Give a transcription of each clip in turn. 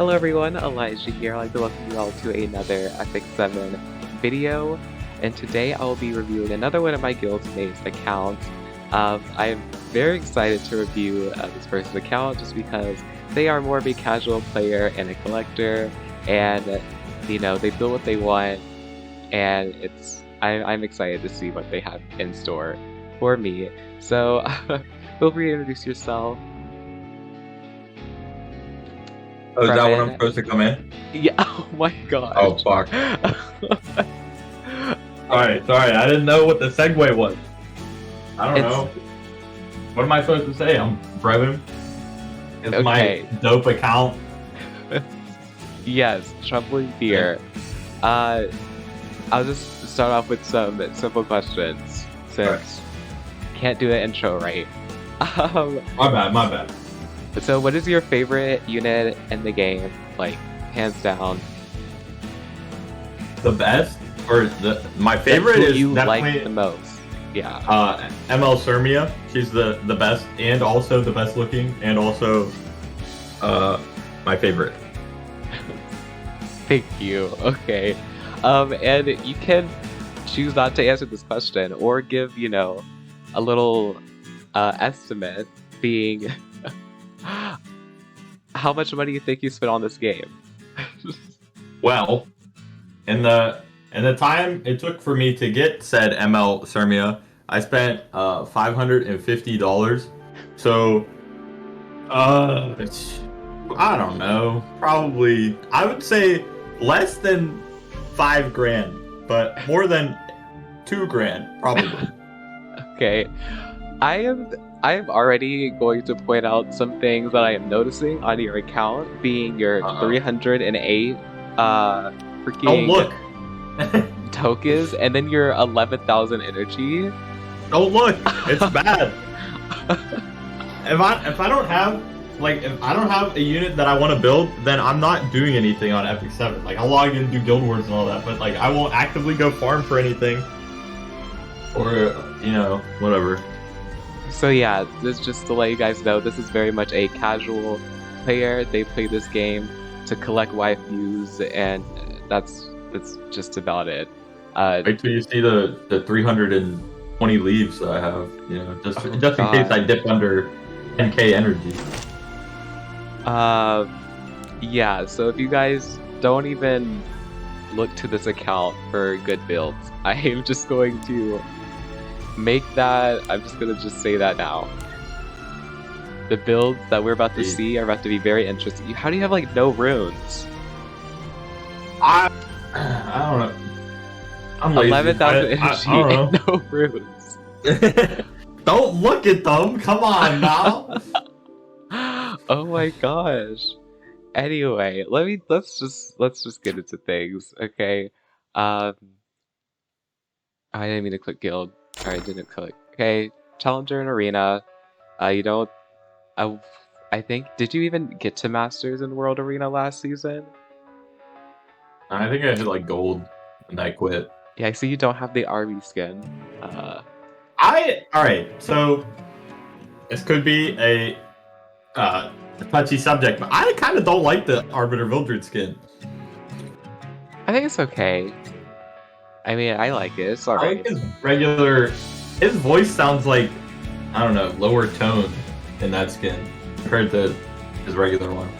Hello everyone, Elijah here. I'd like to welcome you all to another Epic 7 video. And today I will be reviewing another one of my Guildmate accounts. I am very excited to review this person's account just because they are more of a casual player and a collector, and you know, they build what they want, and I'm excited to see what they have in store for me. So feel free to introduce yourself. Oh, is that when I'm supposed to come in? Yeah, oh my god. Oh, fuck. Sorry, I didn't know what the segue was. I don't know. What am I supposed to say? I'm Brevin. It's okay. My dope account. Yes, Troublingder. I'll just start off with some simple questions, since I can't do the intro right. My bad. So what is your favorite unit in the game? Like, hands down. The best? Or my favorite is you definitely like the most. Yeah. ML Surmia. She's the best, and also the best looking, and also my favorite. Thank you. Okay. And you can choose not to answer this question, or give, you know, a little estimate, being how much money you think you spent on this game? Well, in the time it took for me to get said ML Surmia, I spent $550. So I don't know, probably I would say less than $5,000, but more than $2,000 probably. Okay, I am already going to point out some things that I am noticing on your account, being your 308 freaking oh, look. tokens, and then your 11,000 energy. Oh look, it's bad. If I don't have a unit that I want to build, then I'm not doing anything on Epic 7. Like, I'll log in and do guild wars and all that, but like I won't actively go farm for anything. Or, you know, whatever. So yeah, this just to let you guys know, this is very much a casual player. They play this game to collect waifus, and that's just about it. Wait till you see the 320 leaves that I have, you know, just in case I dip under 10k energy. Yeah, so if you guys don't even look to this account for good builds, I am just going to I'm just gonna say that now. The builds that we're about to see are about to be very interesting. How do you have like no runes? I don't know. I'm lazy. 11,000 energy and no runes. Don't look at them. Come on now. Oh my gosh. Anyway, let's just get into things, okay? I didn't mean to click guild. I didn't click. Okay, Challenger and Arena. You know, I think, did you even get to Masters in World Arena last season? I think I hit like gold and I quit. Yeah, I see you don't have the RV skin. Alright, so this could be a touchy subject, but I kind of don't like the Arbiter Vildred skin. I think it's okay. I mean, I like it. It's alright. I like his voice sounds like, I don't know, lower tone in that skin compared to his regular one.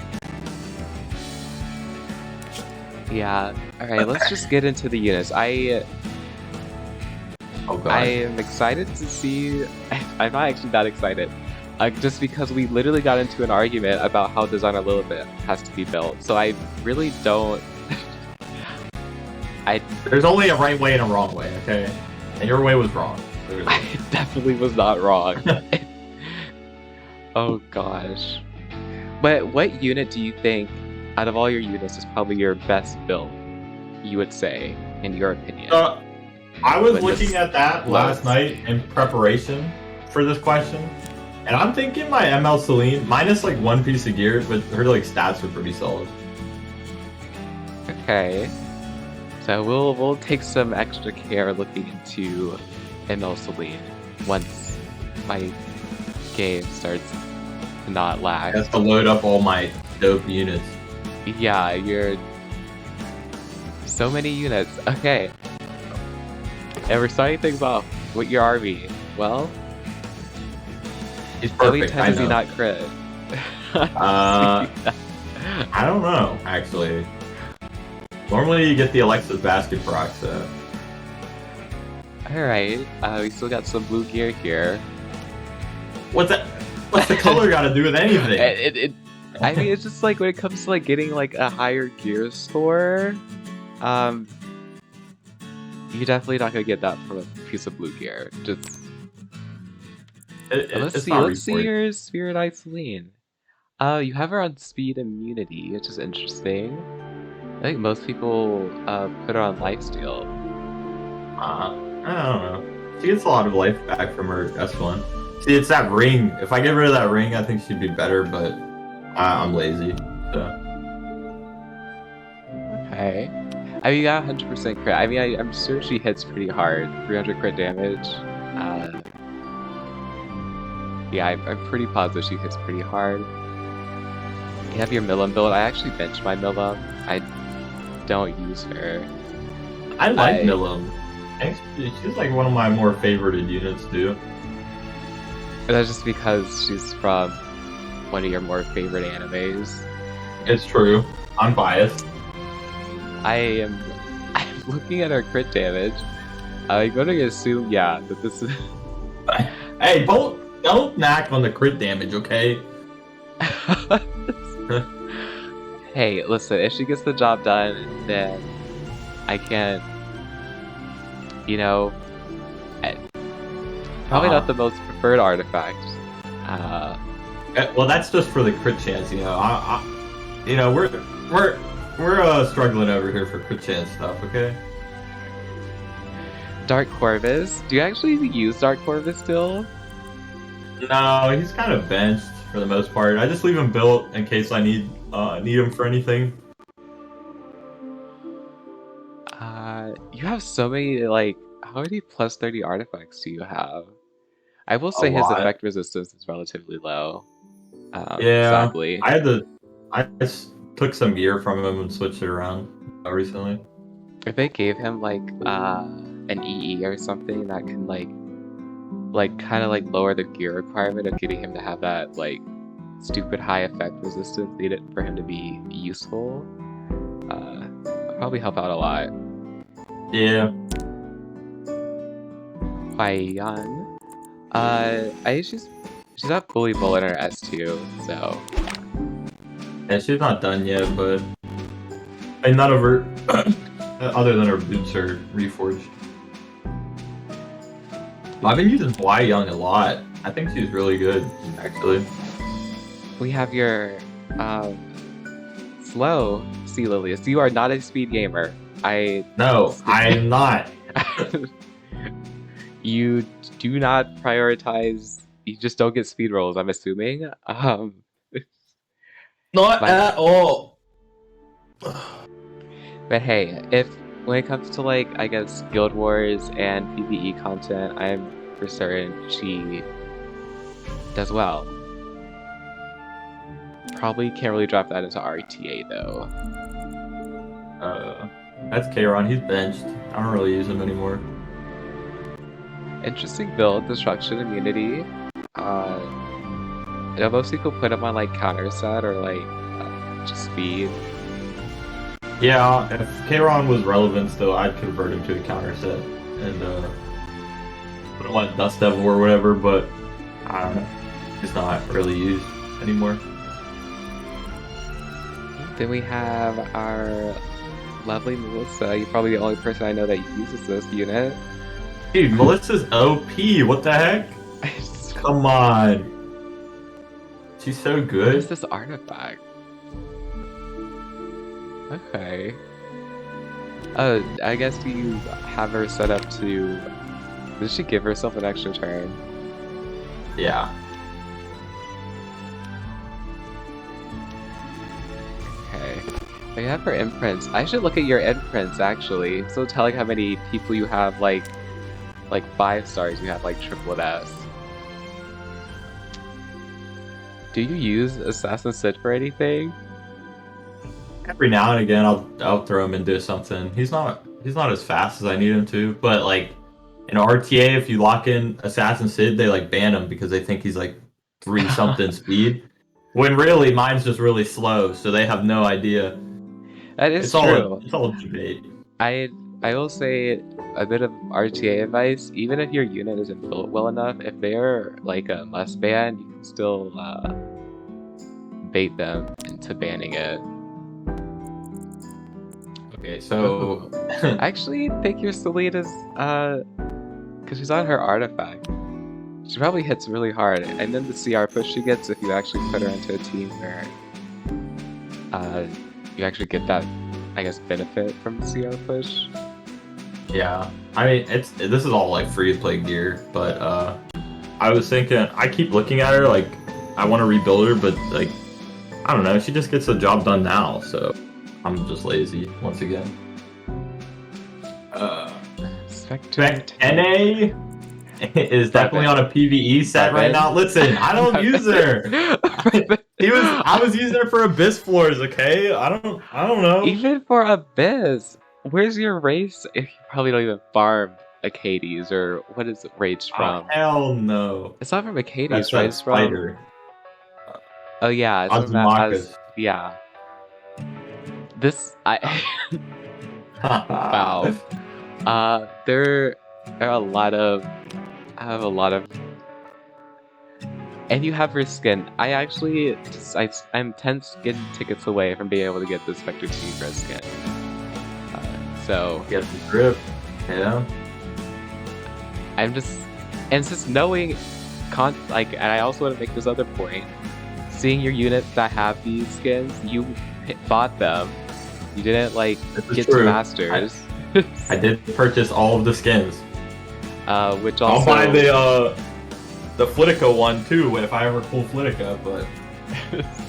Yeah. Alright, let's just get into the units. I am excited to see... I'm not actually that excited. Just because we literally got into an argument about how Designer Lilibet has to be built. So I really don't... There's only a right way and a wrong way, okay? And your way was wrong. I definitely was not wrong. Oh gosh. But what unit do you think, out of all your units, is probably your best build, you would say, in your opinion? I was looking at that last night in preparation for this question, and I'm thinking my ML Celine, minus like one piece of gear, but her like stats were pretty solid. Okay. So we'll take some extra care looking into ML Celine once my game starts to not lag. I have to load up all my dope units. Yeah, you're so many units. Okay, and we're starting things off with your army. Well, He's how many perfect. I times has he know. not crit? I don't know actually. Normally you get the Alexa's basket proc, so. Alright, we still got some blue gear here. What's that? What's the color got to do with anything? I mean, it's just like when it comes to like getting like a higher gear score, you're definitely not gonna get that from a piece of blue gear. Just let's see your Spirit Iceline. You have her on speed immunity, which is interesting. I think most people put her on lifesteal. I don't know. She gets a lot of life back from her S1. See, it's that ring. If I get rid of that ring, I think she'd be better, but I'm lazy. So. Okay. I mean, you got 100% crit. I mean, I'm sure she hits pretty hard. 300 crit damage. Yeah, I'm pretty positive she hits pretty hard. You have your Millum build. I actually bench my Millum. I don't use her. I like Millum. She's like one of my more favorited units too. That's just because she's from one of your more favorite animes. It's true. I'm biased. I'm looking at her crit damage. I'm going to assume, yeah, that this is... Hey, don't knack on the crit damage, okay? Hey, listen, if she gets the job done, then I can't, you know, probably not the most preferred artifact. Well, that's just for the crit chance, you know. You know, we're struggling over here for crit chance stuff, okay? Dark Corvus? Do you actually use Dark Corvus still? No, he's kind of benched for the most part. I just leave him built in case I need him for anything. You have so many, like, how many plus 30 artifacts do you have? I will say his effect resistance is relatively low. Yeah, sadly. I just took some gear from him and switched it around recently. If they gave him like an EE or something that can like kind of like lower the gear requirement of getting him to have that like stupid high effect resistance needed for him to be useful, that'll probably help out a lot. Yeah. Huaiyan. She's not fully full in her S2, so. Yeah, she's not done yet, but none of her, other than her boots, are reforged. I've been using Huaiyan a lot. I think she's really good, actually. We have your slow Sea Lilius. You are not a speed gamer. No, I'm not. You do not prioritize. You just don't get speed rolls, I'm assuming. Not at all. But hey, when it comes to like, I guess, Guild Wars and PvE content, I'm for certain she does well. Probably can't really drop that into RTA though. That's Kairon. He's benched. I don't really use him anymore. Interesting build, Destruction Immunity. Most people put him on like counter set or like just speed. Yeah, if Kairon was relevant still, I'd convert him to a counter set and put him on Dust Devil or whatever, but I don't know. He's not really used anymore. Then we have our lovely Melissa. You're probably the only person I know that uses this unit. Dude, Melissa's OP. What the heck? Come on. She's so good. What is this artifact? Okay. I guess you have her set up to... Did she give herself an extra turn? Yeah. Okay. I have her imprints. I should look at your imprints, actually. So telling how many people you have, like 5 stars you have, like, triple S. Do you use Assassin's Sid for anything? every now and again I'll throw him into something. He's not as fast as I need him to, but like in RTA, if you lock in Assassin Sid, they like ban him because they think he's like 3 something speed. When really mine's just really slow, so they have no idea. That is true. It's all a debate. I will say a bit of RTA advice. Even if your unit isn't built well enough, if they're like a must ban, you can still bait them into banning it. Okay, so I actually think your Selena's because she's on her artifact. She probably hits really hard, and then the CR push she gets if you actually put her into a team where you actually get that, I guess, benefit from the CR push. yeah, I mean this is all like free to play gear, but I was thinking I keep looking at her like I want to rebuild her, but like I don't know, she just gets the job done now, so I'm just lazy once again. Spec NA is definitely on a PvE set right now. Listen, I don't use her. I was using her for Abyss floors, okay? I don't know. Even for Abyss, where's your race if you probably don't even farm Acades, or what is it raged from? Oh, hell no. It's not from Acades, That's right? that It's spider. Oh yeah, it's from that Azumaka's. yeah. This wow. There are a lot of and you have her skin. I actually I'm 10 skin tickets away from being able to get the Spectre 2 red skin. So Get the grip. Yeah. I'm just knowing and I also want to make this other point. Seeing your units that have these skins, you bought them. You didn't like get to masters. I did purchase all of the skins. Which also I'll buy the Flitica one too if I ever pull Flitica, but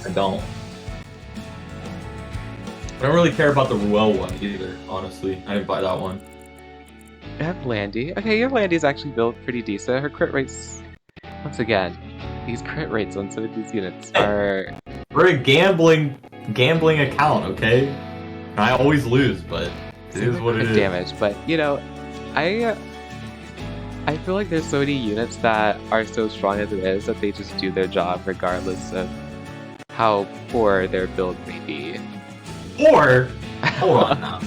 I don't. I don't really care about the Ruel one either, honestly. I didn't buy that one. I have Landy. Okay, your Landy's actually built pretty decent. Her crit rates, once again, these crit rates on some of these units are... We're a gambling account, okay? And I always lose, but it is what it is. Damage, but you know, I feel like there's so many units that are so strong as it is that they just do their job regardless of how poor their build may be. Or, hold on now.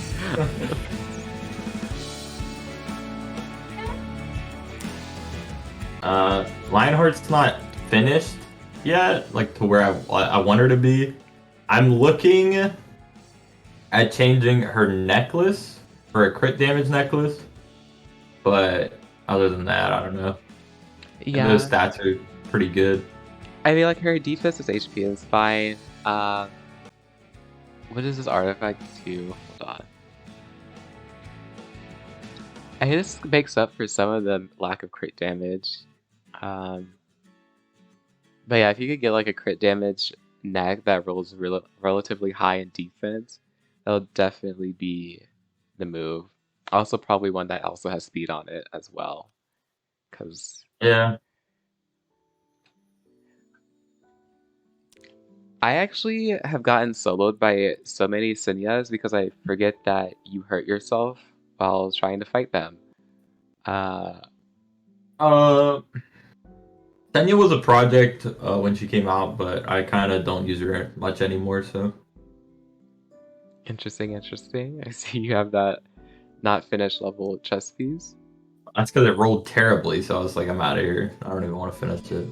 Lionheart's not finished yet, like to where I want her to be. I'm looking at changing her necklace for a crit damage necklace, but other than that, I don't know. Yeah, those stats are pretty good. I mean, like her defense is HP is fine. What is this artifact do? Hold on. I think this makes up for some of the lack of crit damage. But yeah, if you could get like a crit damage neck that rolls relatively high in defense, that'll definitely be the move. Also, probably one that also has speed on it as well. Cause yeah, I actually have gotten soloed by so many Sinyas because I forget that you hurt yourself while trying to fight them. Senya was a project when she came out, but I kind of don't use her much anymore, so. Interesting. I see you have that not finished level chest piece. That's because it rolled terribly, so I was like, I'm out of here. I don't even want to finish it.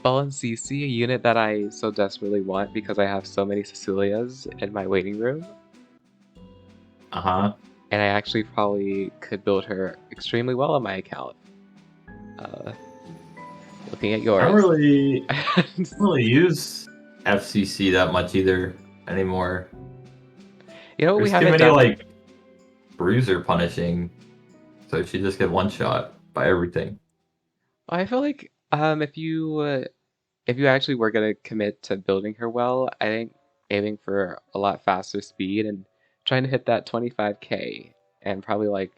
Fallen CC, a unit that I so desperately want because I have so many Cecilias in my waiting room. Uh-huh. And I actually probably could build her extremely well on my account. Looking at yours. I don't really use FCC that much either anymore. You know what we haven't too many done? like bruiser punishing, so she just get one shot by everything. I feel like if you actually were gonna commit to building her well, I think aiming for a lot faster speed and trying to hit that 25k and probably like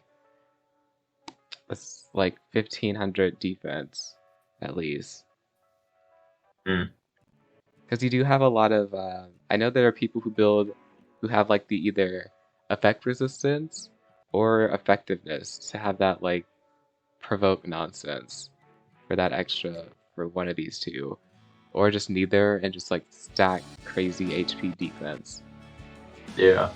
1500 defense at least. Because you do have a lot of I know there are people who build who have like the either effect resistance or effectiveness to have that like provoke nonsense for that extra for one of these two, or just neither and just like stack crazy HP defense. Yeah.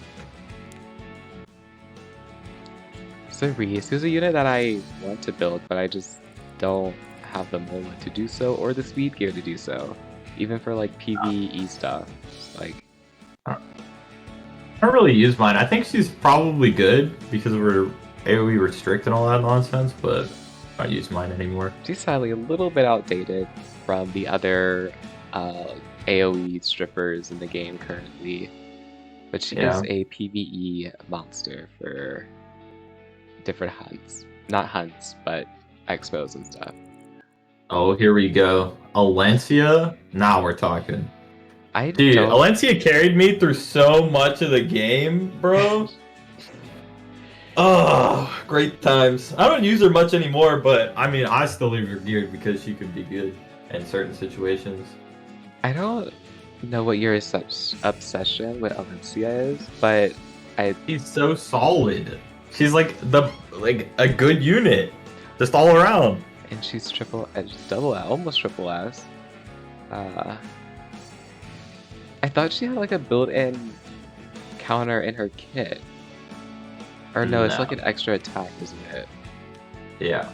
So Reese is a unit that I want to build, but I just don't have the mola to do so or the speed gear to do so, even for like PvE stuff. It's like I don't really use mine. I think she's probably good because we're AoE restrict and all that nonsense, but I don't use mine anymore. she's sadly a little bit outdated from the other AoE strippers in the game currently, but she is a PvE monster for different hunts. Not hunts, but expos and stuff. Oh, here we go. Alencia? Now we're talking. Dude, Alencia carried me through so much of the game, bro. Oh, great times. I don't use her much anymore, but I mean, I still leave her geared because she could be good in certain situations. I don't know what your obsession with Alencia is, but she's so solid. She's like a good unit, just all around. And she's almost triple S. I thought she had like a built-in counter in her kit. Or no, it's like an extra attack, isn't it? Yeah.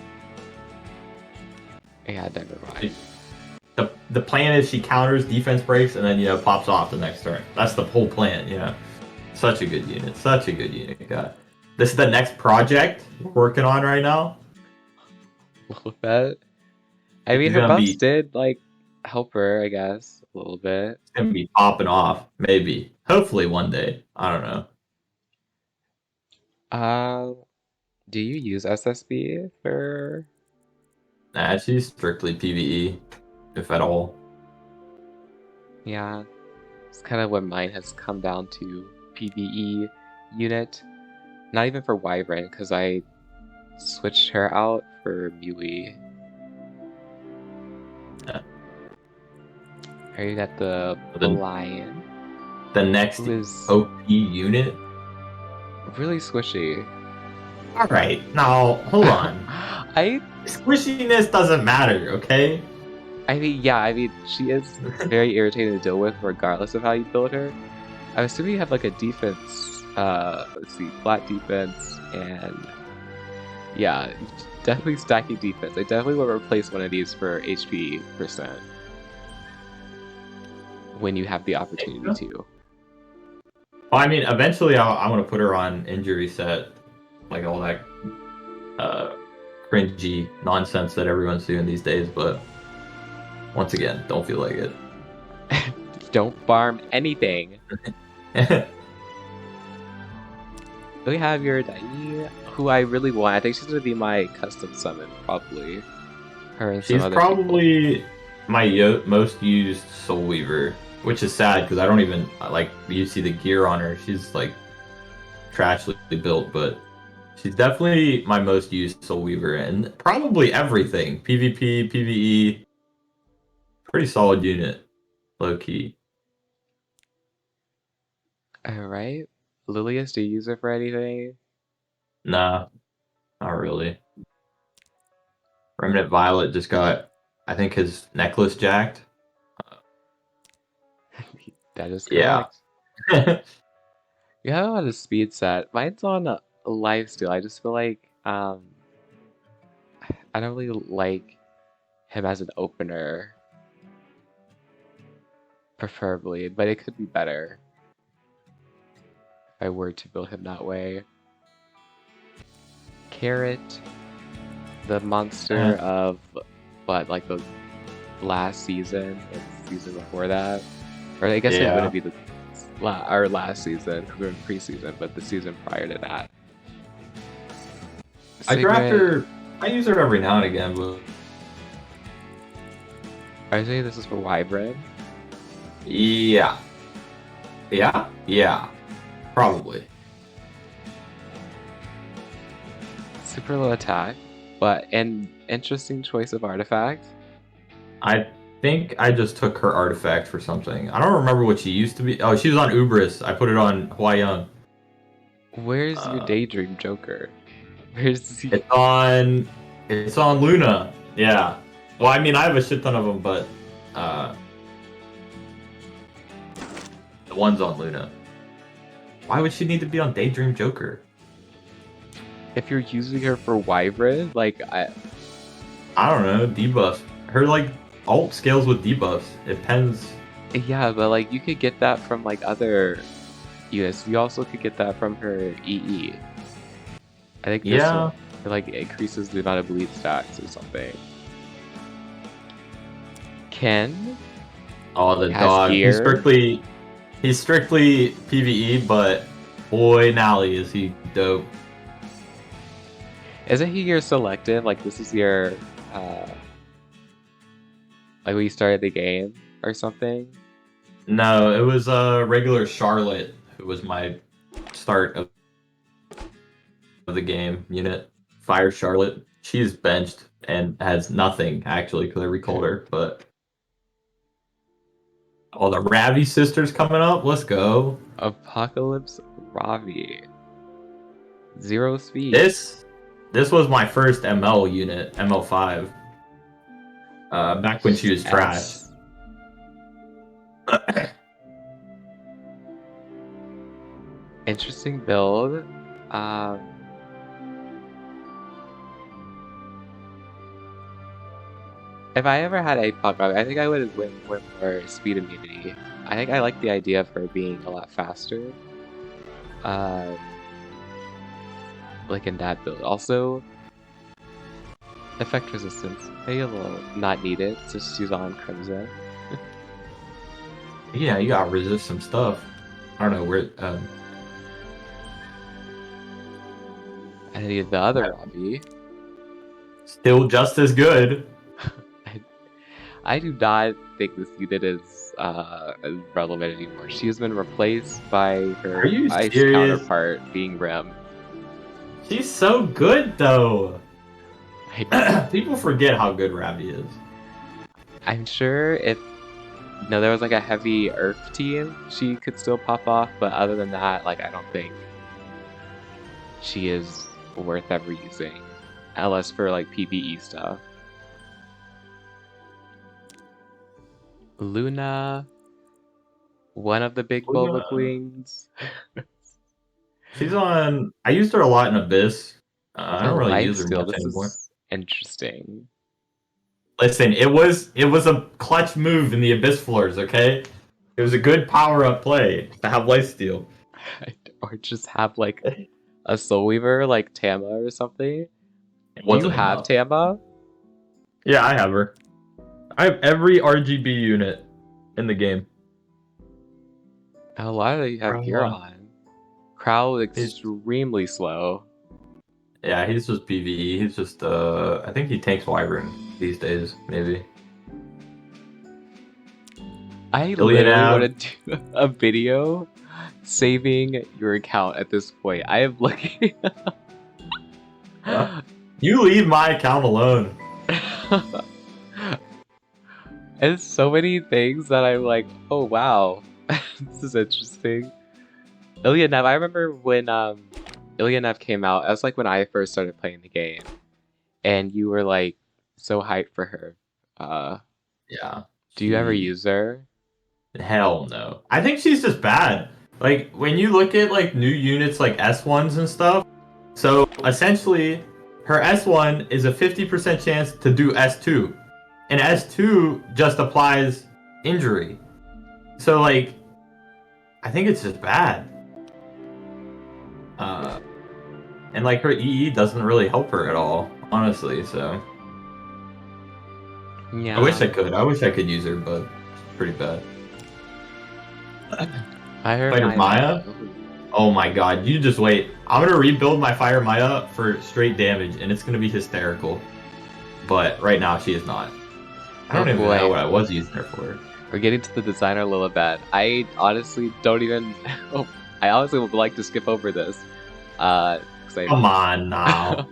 Yeah, never mind. The plan is she counters, defense breaks, and then pops off the next turn. That's the whole plan. Such a good unit. Such a good unit. God. This is the next project we're working on right now. With that, I mean, her buffs did like help her, I guess, a little bit. It's gonna be popping off, maybe. Hopefully one day. I don't know. Do you use SSB for? Nah, she's strictly PvE, if at all. Yeah, it's kind of what mine has come down to. PvE unit, not even for Wyvern, because I switched her out for Mew. Yeah. Are you got the lion? The next OP unit? Really squishy. Alright, now, hold on. Squishiness doesn't matter, okay? I mean, she is very irritating to deal with regardless of how you build her. I'm assuming you have like a defense, let's see, flat defense, and yeah, definitely stacking defense. I definitely will replace one of these for HP percent when you have the opportunity to. Well, I mean, eventually I want to put her on injury set, like all that cringy nonsense that everyone's doing these days, but once again, don't feel like it. Don't farm anything. We have your Dai, who I really want. I think she's gonna be my custom summon, probably. Her and some she's other probably people. My most used Soul Weaver, which is sad because I don't even like you see the gear on her. She's like trashly built, but she's definitely my most used Soul Weaver, and probably everything PvP, PvE. Pretty solid unit, low key. Alright. Lilius, do you use it for anything? Nah, not really. Remnant Violet just got, I think, his necklace jacked. That is correct. Yeah. You have him on a speed set. Mine's on a lifesteal. I just feel like I don't really like him as an opener, preferably, but it could be better if I were to build him that way. Carrot, the monster of what, like the last season, or the season before that, or I guess it wouldn't be our last season because we're in preseason, but the season prior to that. I draft her. I use her every now and again, but I say this is for Wyvern. Yeah, probably. Super low attack, but an interesting choice of artifact. I think I just took her artifact for something. I don't remember what she used to be. Oh, she was on Ubris. I put it on Hwayong. Where's your Uh, Daydream Joker? Where's he? it's on Luna. Yeah. Well, I mean, I have a shit ton of them, but uh, the one's on Luna. Why would she need to be on Daydream Joker? If you're using her for Wyvern, like I don't know. Debuff. Her like alt scales with debuffs. It depends. yeah, but like you could get that from like other units. You also could get that from her EE. I think this Yeah. one it, like increases the amount of bleed stacks or something. Ken Oh, the has dog. gear. He's strictly PvE, but boy, Nally is he dope. Isn't he your selective? Like this is your like when you started the game or something? No, it was regular Charlotte who was my start of the game unit. Fire Charlotte. She's benched and has nothing actually because I recalled her. But oh, the Ravi sisters coming up. Let's go. Apocalypse Ravi. 0 speed. This was my first ML unit, ML5. Back when she was trash. Interesting build. If I ever had a Pug, I think I would win more speed immunity. I think I like the idea of her being a lot faster. Like in that build. Also, effect resistance. Maybe a little not needed since she's on Crimson. Yeah, you gotta resist some stuff. I don't know where. I need the other Robbie. Still just as good. I do not think this unit is relevant anymore. She has been replaced by her Are you ice serious? counterpart being Rem. She's so good though. People forget how good Ravi is. I'm sure if there was like a heavy Earth team, she could still pop off, but other than that, like I don't think she is worth ever using. Unless for like PvE stuff. Luna, one of the big Luna. Bulba queens. She's on. I used her a lot in Abyss. I don't really use her Lifesteal, much this anymore. is interesting. Listen, it was a clutch move in the Abyss floors. Okay, it was a good power up play to have lifesteal. Or just have like a Soul Weaver like Tama or something. It You wasn't have enough. Tama? Yeah, I have her. I have every RGB unit in the game. A lot of you have gear on. Crow extremely slow. Yeah, he's just PvE. He's just I think he tanks Wyvern these days, maybe. I literally want to do a video saving your account at this point. I am looking. You leave my account alone. It's so many things that I'm like, oh wow, this is interesting. Ilyanev, I remember when Ilyanev came out, that was like when I first started playing the game. And you were like so hyped for her. Yeah. Do you ever use her? Hell no. I think she's just bad. Like when you look at like new units like S1s and stuff, so essentially her S1 is a 50% chance to do S2. And S2 just applies injury. So like I think it's just bad. And like her EE doesn't really help her at all, honestly, so Yeah. I wish I could. I wish I could use her, but it's pretty bad. Fire Maya? Oh my god, you just wait. I'm gonna rebuild my Fire Maya for straight damage, and it's gonna be hysterical. But right now, she is not. I don't even know what I was using her for. We're getting to the designer Lilibet. I honestly don't even... Oh, I honestly would like to skip over this. Come on now.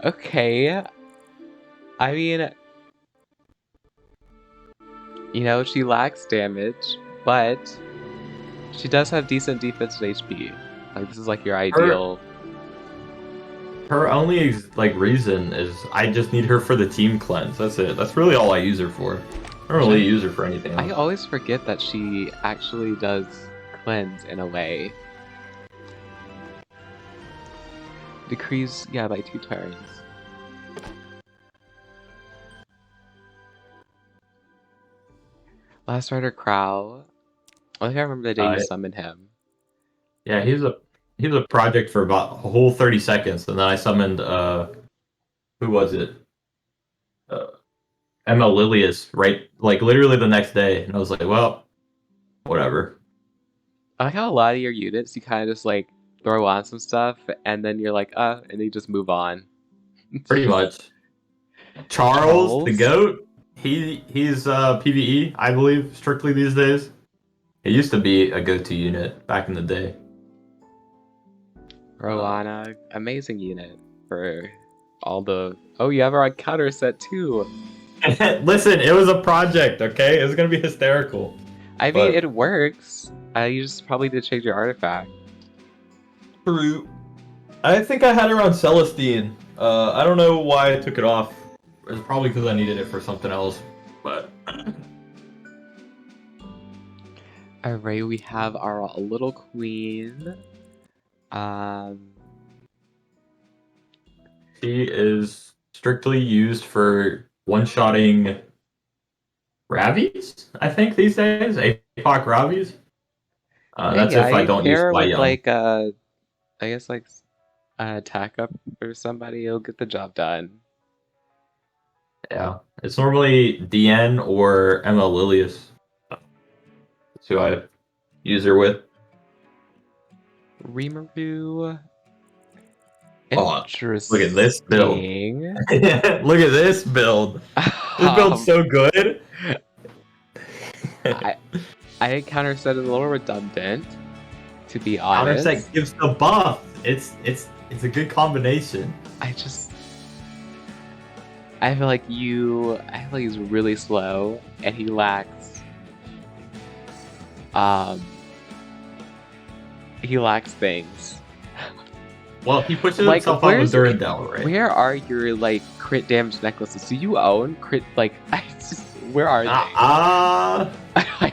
Okay. I mean, You know, she lacks damage, but she does have decent defense and HP. Like, this is like your ideal. Her only like reason is I just need her for the team cleanse. That's it. That's really all I use her for. I don't really use her for anything I else. always forget that she actually does cleanse in a way. Decrease, yeah, by 2 turns. Last Rider Crow. I think I remember the day you summoned him. Yeah, he was a project for about a whole 30 seconds, and then I summoned who was it? Emma Lilius, right? Like literally the next day, and I was like, well, whatever. I like how a lot of your units you kind of just like throw on some stuff, and then you're like, and you just move on. Pretty much. Charles, the goat. He's PvE, I believe, strictly these days. It used to be a go-to unit back in the day. Rowana, amazing unit for all the. Oh, you have our counter set too. Listen, it was a project, okay? It was gonna be hysterical. I mean, it works. You just probably did change your artifact. True. I think I had her on Celestine. I don't know why I took it off. It's probably because I needed it for something else, but... Alright, we have our little queen. She is strictly used for one-shotting Ravies, I think, these days. APOC Ravies. That's if I don't use Fly Young. Like, I guess, like, attack up or somebody, it'll get the job done. Yeah, it's normally DN or Emma Lilius. That's who I use her with. Rimuru. Interesting. Look at this build. Look at this build. This build's so good. I counter set is a little redundant, to be honest. Counter set gives the buff. It's a good combination. I feel like he's really slow and he lacks things. Well, he pushes himself up with Durandal, right? Where are your like crit damage necklaces? Do you own crit where are they?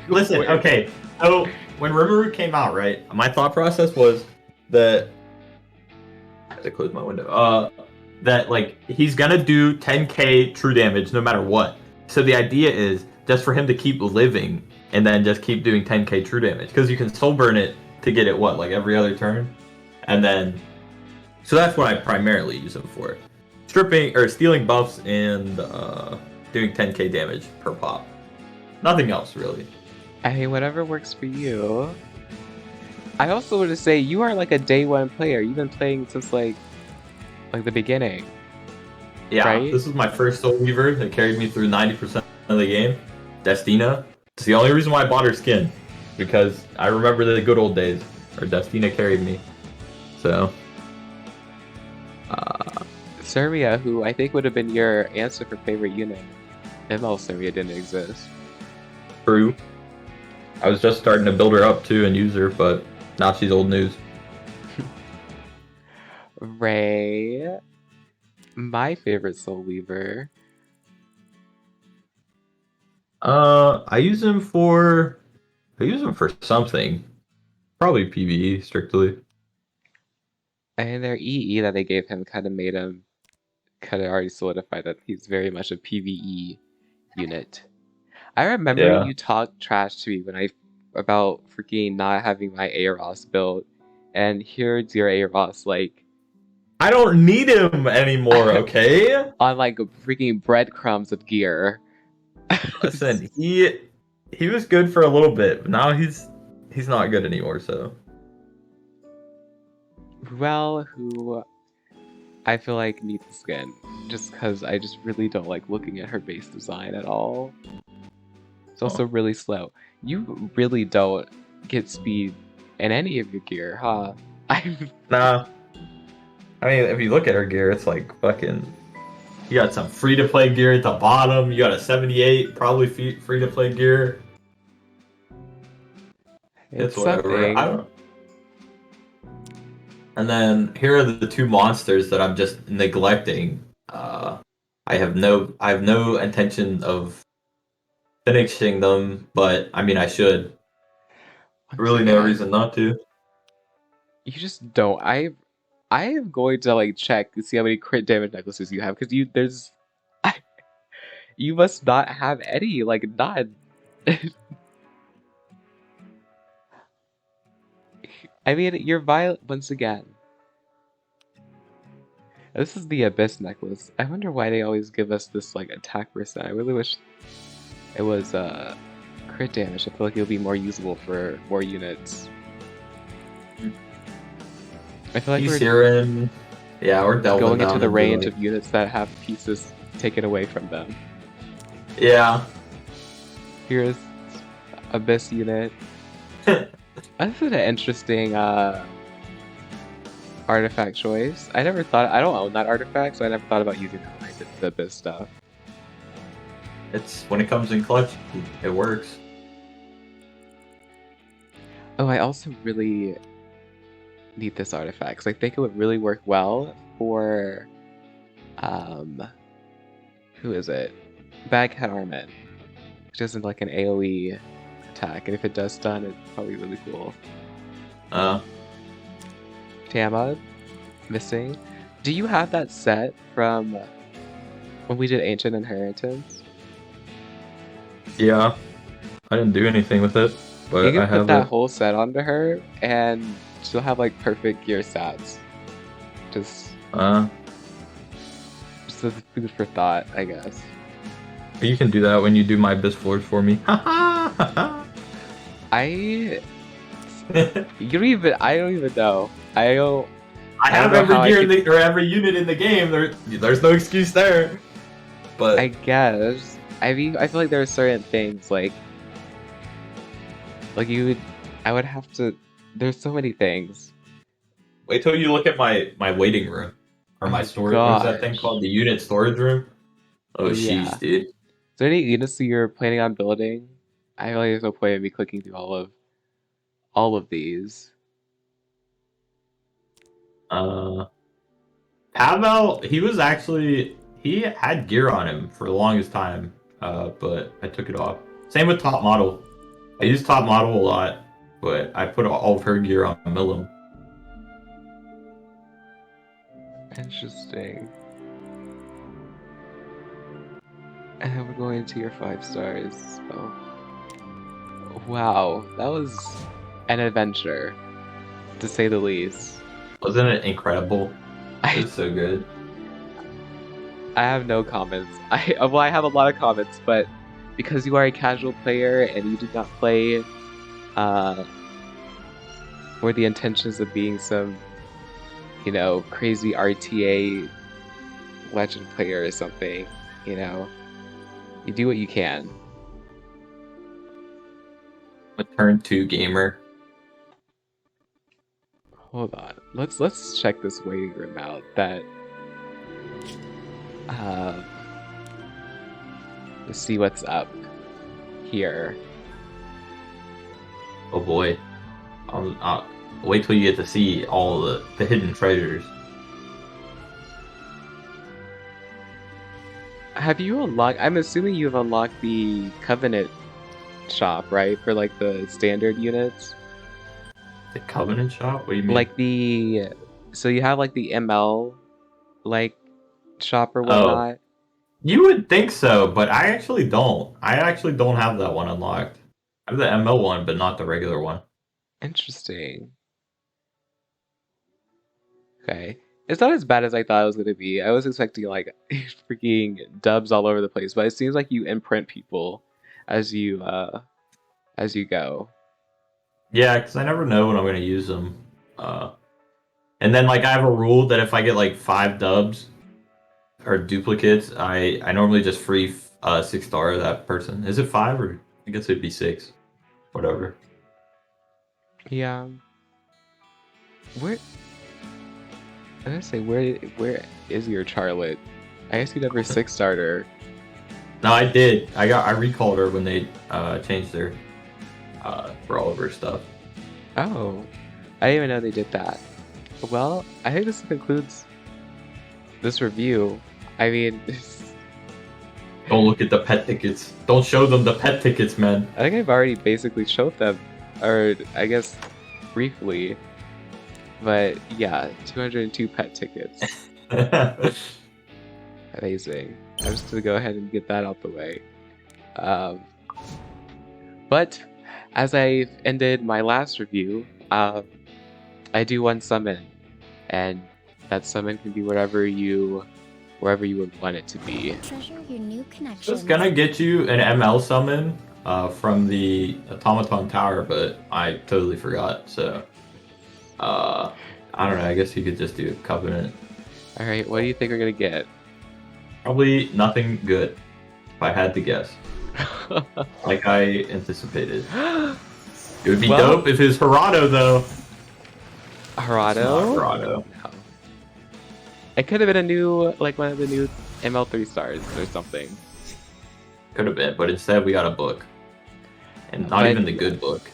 Listen, okay. So when Rimuru came out, right? My thought process was that I have to close my window. That like he's gonna do 10k true damage no matter what. So the idea is just for him to keep living and then just keep doing 10k true damage because you can soul burn it to get it like every other turn, and then so that's what I primarily use him for, stripping or stealing buffs and doing 10k damage per pop. Nothing else really. I mean, whatever works for you. I also want to say you are like a day one player. You've been playing since like the beginning. Yeah, right? This is my first Soul Weaver that carried me through 90% of the game. Destina. It's the only reason why I bought her skin, because I remember the good old days where Destina carried me. So. Servia, who I think would have been your answer for favorite unit. ML Servia didn't exist. True. I was just starting to build her up too and use her, but now she's old news. Ray, my favorite Soul Weaver. I use him for something. Probably PvE strictly. And their EE that they gave him kind of made him already solidified that he's very much a PvE unit. I remember you talked trash to me about freaking not having my Aeros built, and here's your Aeros like. I don't need him anymore, okay? On like freaking breadcrumbs of gear. Listen, he was good for a little bit, but now he's not good anymore, so. Well, who I feel like needs the skin, just because I just really don't like looking at her base design at all. It's also really slow. You really don't get speed in any of your gear, huh? Nah. I mean, if you look at her gear, it's like fucking You got some free-to-play gear at the bottom. You got a 78, probably free-to-play gear. It's whatever. I something. don't. And then here are the two monsters that I'm just neglecting. I have no intention of finishing them, but I mean I should. Once Really, no again, reason not to. you just don't. I am going to like check to see how many crit damage necklaces you have because you must not have any, like none. I mean, you're violent once again. This is the Abyss necklace. I wonder why they always give us this like attack percent. I really wish it was crit damage. I feel like it would be more usable for more units. I feel like He's we're hearing. Yeah, we're delving going down into the range like, of units that have pieces taken away from them. Yeah. Here's Abyss unit. This is an interesting artifact choice. I don't own that artifact, so I never thought about using that when I did the Abyss stuff. It's when it comes in clutch, it works. Oh, I also really need this artifact because I think it would really work well for who is it? Baghead Armin, which isn't like an AoE attack, and if it does stun, it's probably really cool. Tama, missing. Do you have that set from when we did Ancient Inheritance? Yeah. I didn't do anything with it, but You can I put have that it. whole set onto her, and she'll have like perfect gear stats. Just as food for thought, I guess. You can do that when you do my Abyss floors for me. I don't even know. I don't have know every how I gear could- or every unit in the game. There's no excuse there. But I guess. I mean, I feel like there are certain things like I would have to. There's so many things. wait till you look at my waiting room or my Oh, storage. What's that thing gosh. called? The unit storage room. Oh, Yeah. sheesh, dude. Is there any units that you're planning on building? I feel like there's no point in me clicking through all of these. Pavel, he had gear on him for the longest time, but I took it off. Same with top model. I use top model a lot, but I put all of her gear on Millum. Interesting. And then we're going to your 5 stars. So, wow, that was an adventure, to say the least. Wasn't it incredible? It was so good. I have no comments. I have a lot of comments, but because you are a casual player and you did not play for the intentions of being some, crazy RTA legend player or something, you do what you can. I'm a turn 2 gamer. Hold on. Let's check this waiting room out. Let's see what's up here. Oh boy. I'll wait till you get to see all the hidden treasures. Have you unlocked? I'm assuming you've unlocked the Covenant shop, right? For like the standard units. The Covenant shop? What do you mean? So you have like the ML, like shop or whatnot. Oh, you would think so, but I actually don't. I actually don't have that one unlocked. I have the ML one, but not the regular one. Interesting. Okay. It's not as bad as I thought it was gonna be. I was expecting like freaking dubs all over the place, but it seems like you imprint people as you go. Yeah, because I never know when I'm gonna use them. And then like I have a rule that if I get like 5 dubs or duplicates, I normally just free 6-star that person. Is it 5 or I guess it'd be 6, whatever. Yeah. I was gonna say where is your Charlotte I guess you never 6-starred her. No, I did. I recalled her when they changed their for all of her stuff. Oh, I didn't even know they did that. Well, I think this concludes this review. I mean, Don't look at the pet tickets. Don't show them the pet tickets, man. I think I've already basically showed them, or I guess briefly. But yeah, 202 pet tickets. Amazing. I'm just gonna go ahead and get that out the way. But as I ended my last review, I do one summon, and that summon can be wherever you would want it to be. Treasure your new connection. Just gonna get you an ML summon from the Automaton Tower, but I totally forgot. So I don't know. I guess you could just do a Covenant. All right, what do you think we're gonna get? Probably nothing good, if I had to guess. Like I anticipated. It would be dope if it was Harado, though. Harado? It's not Harado. No. It could have been a new, like one of the new ML 3 stars or something. Could have been, but instead we got a book. And not even the good book.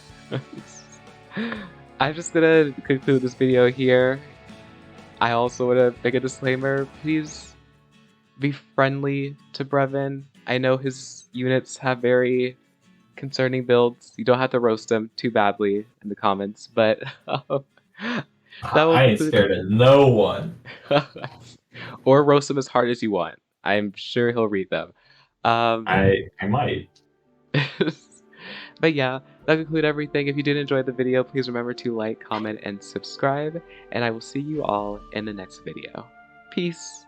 I'm just gonna conclude this video here. I also want to make a disclaimer. Please be friendly to Brevin. I know his units have very concerning builds. You don't have to roast him too badly in the comments, but I ain't scared of no one. Or roast him as hard as you want. I'm sure he'll read them. I might. But yeah, that'll conclude everything. If you did enjoy the video, please remember to like, comment, and subscribe. And I will see you all in the next video. Peace.